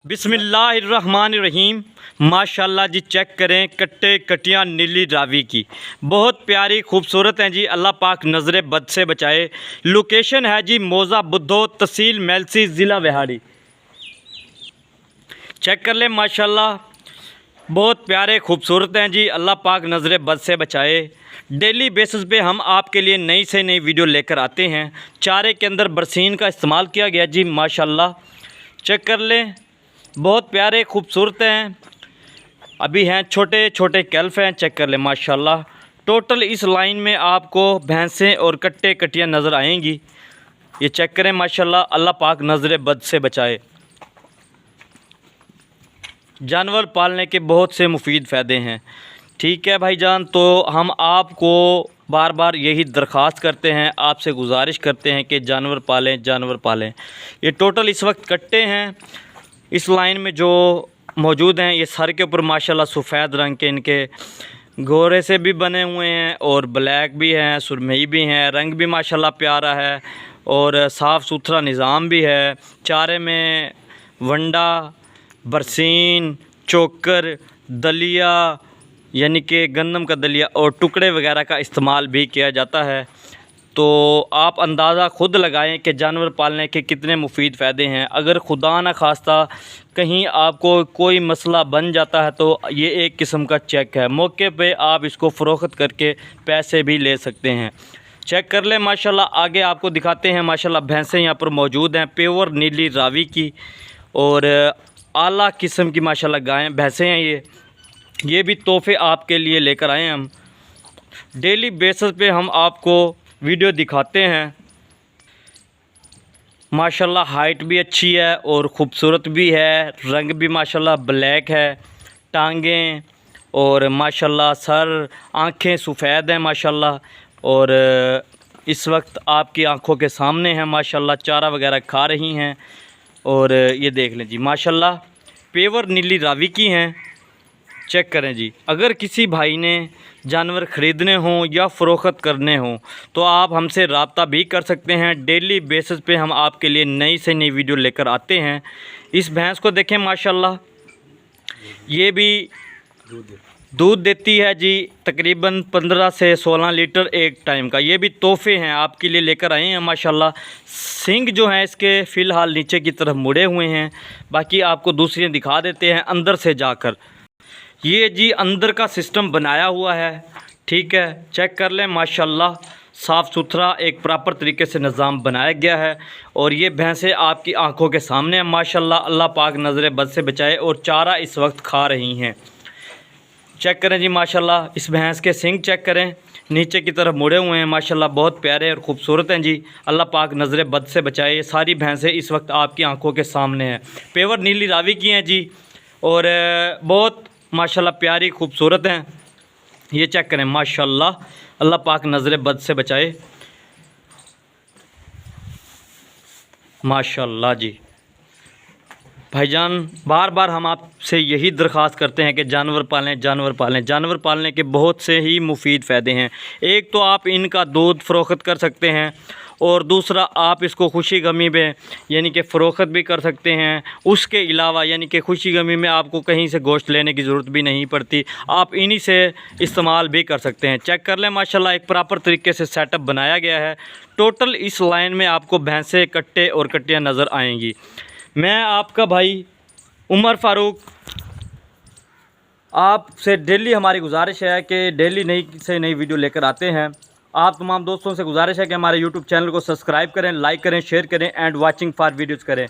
बिस्मिल्लाहिर्रहमानिर्रहीम। माशाल्लाह जी, चेक करें कट्टे कटियाँ नीली रावी की, बहुत प्यारी खूबसूरत हैं जी। अल्लाह पाक नज़र बद से बचाए। लोकेशन है जी मौज़ा बुद्धो, तहसील मेलसी, ज़िला बिहाड़ी। चेक कर लें माशाल्लाह, बहुत प्यारे खूबसूरत हैं जी। अल्लाह पाक नज़र बद से बचाए। डेली बेसिस पे हम आपके लिए नई से नई वीडियो लेकर आते हैं। चारे के अंदर बरसीन का इस्तेमाल किया गया जी माशाल्लाह। चेक कर लें, बहुत प्यारे खूबसूरत हैं। अभी हैं छोटे छोटे कैल्फ हैं। चेक कर लें माशाल्लाह। टोटल इस लाइन में आपको भैंसें और कट्टे कटियाँ नज़र आएंगी। ये चेक करें माशाल्लाह। अल्लाह पाक नज़र बद से बचाए। जानवर पालने के बहुत से मुफीद फ़ायदे हैं। ठीक है भाईजान, तो हम आपको बार बार यही दरख्वास्त करते हैं, आपसे गुजारिश करते हैं कि जानवर पालें, जानवर पालें। ये टोटल इस वक्त कट्टे हैं इस लाइन में जो मौजूद हैं। ये सर के ऊपर माशाल्लाह सफ़ेद रंग के इनके गोरे से भी बने हुए हैं और ब्लैक भी हैं, सुरमई भी हैं। रंग भी माशाल्लाह प्यारा है और साफ़ सुथरा निज़ाम भी है। चारे में वंडा, बरसीन, चोकर, दलिया यानी कि गंदम का दलिया और टुकड़े वगैरह का इस्तेमाल भी किया जाता है। तो आप अंदाज़ा ख़ुद लगाएं कि जानवर पालने के कितने मुफीद फ़ायदे हैं। अगर खुदा न खास्ता कहीं आपको कोई मसला बन जाता है तो ये एक किस्म का चेक है, मौके पे आप इसको फ़रोख्त करके पैसे भी ले सकते हैं। चेक कर लें माशाल्लाह। आगे आपको दिखाते हैं माशाल्लाह। भैंसें यहाँ पर मौजूद हैं प्योर नीली रावी की और आला किस्म की माशाल्लाह गायें भैंसें हैं। ये भी तोहफ़े आपके लिए लेकर आए हैं हम। डेली बेसिस पे हम आपको वीडियो दिखाते हैं। माशाल्लाह हाइट भी अच्छी है और ख़ूबसूरत भी है। रंग भी माशाल्लाह ब्लैक है। टांगें और माशाल्लाह सर, आँखें सफ़ेद हैं माशाल्लाह। और इस वक्त आपकी आँखों के सामने हैं माशाल्लाह, चारा वगैरह खा रही हैं। और ये देख लें जी माशाल्लाह, प्योर नीली रावी की हैं। चेक करें जी। अगर किसी भाई ने जानवर ख़रीदने हों या फ़रोख्त करने हों तो आप हमसे रब्ता भी कर सकते हैं। डेली बेसिस पे हम आपके लिए नई से नई वीडियो लेकर आते हैं। इस भैंस को देखें माशाल्लाह, ये भी दूध देती है जी तकरीबन 15 से 16 लीटर एक टाइम का। ये भी तोहफ़े हैं आपके लिए लेकर आए हैं माशाल्लाह। सींग जो हैं इसके फ़िलहाल नीचे की तरफ मुड़े हुए हैं, बाकी आपको दूसरी दिखा देते हैं अंदर से जाकर। ये जी अंदर का सिस्टम बनाया हुआ है। ठीक है, चेक कर लें माशाल्लाह। साफ़ सुथरा एक प्रॉपर तरीके से निज़ाम बनाया गया है और ये भैंसें आपकी आंखों के सामने हैं माशाल्लाह। अल्लाह पाक नज़र बद से बचाए और चारा इस वक्त खा रही हैं। चेक करें जी माशाल्लाह। इस भैंस के सींग चेक करें, नीचे की तरफ मुड़े हुए हैं माशाल्लाह, बहुत प्यारे और ख़ूबसूरत हैं जी। अल्लाह पाक नज़र बद से बचाए। ये सारी भैंसें इस वक्त आपकी आंखों के सामने हैं। प्योर नीली रावी की हैं जी और बहुत माशाल्लाह प्यारी खूबसूरत हैं। ये चेक करें माशाल्लाह। अल्लाह पाक नज़र बद से बचाए माशाल्लाह जी। भाईजान, बार बार हम आपसे यही दरख्वास्त करते हैं कि जानवर पालें, जानवर पालें। जानवर पालने के बहुत से ही मुफीद फ़ायदे हैं। एक तो आप इनका दूध फ़रोख्त कर सकते हैं और दूसरा आप इसको खुशी गमी में यानी कि फ़रोख्त भी कर सकते हैं। उसके अलावा यानी कि खुशी गमी में आपको कहीं से गोश्त लेने की ज़रूरत भी नहीं पड़ती, आप इन्हीं से इस्तेमाल भी कर सकते हैं। चेक कर लें माशाल्लाह, एक प्रॉपर तरीके से सेटअप बनाया गया है। टोटल इस लाइन में आपको भैंसें, कट्टे और कट्टियाँ नज़र आएँगी। मैं आपका भाई उमर फ़ारूक, आपसे डेली हमारी गुजारिश है कि डेली नई से नई वीडियो लेकर आते हैं। आप तमाम दोस्तों से गुजारिश है कि हमारे यूट्यूब चैनल को सब्सक्राइब करें, लाइक करें, शेयर करें एंड वाचिंग फॉर वीडियोज़ करें।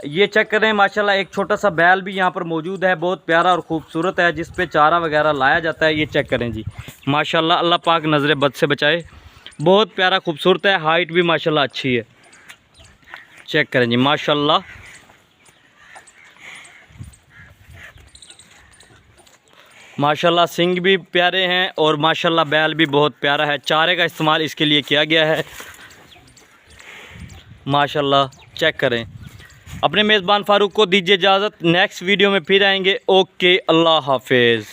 ये चेक करें माशाल्लाह, एक छोटा सा बैल भी यहाँ पर मौजूद है, बहुत प्यारा और ख़ूबसूरत है, जिस पे चारा वगैरह लाया जाता है। ये चेक करें जी माशाल्लाह। अल्लाह पाक नज़र बद से बचाए। बहुत प्यारा खूबसूरत है, हाइट भी माशाल्लाह अच्छी है। चेक करें जी माशाल्लाह। माशाल्लाह सींग भी प्यारे हैं और माशाल्लाह बैल भी बहुत प्यारा है। चारे का इस्तेमाल इसके लिए किया गया है माशाल्लाह। चेक करें। अपने मेज़बान फ़ारूक को दीजिए इजाज़त, नेक्स्ट वीडियो में फिर आएंगे। ओके, अल्लाह हाफिज़।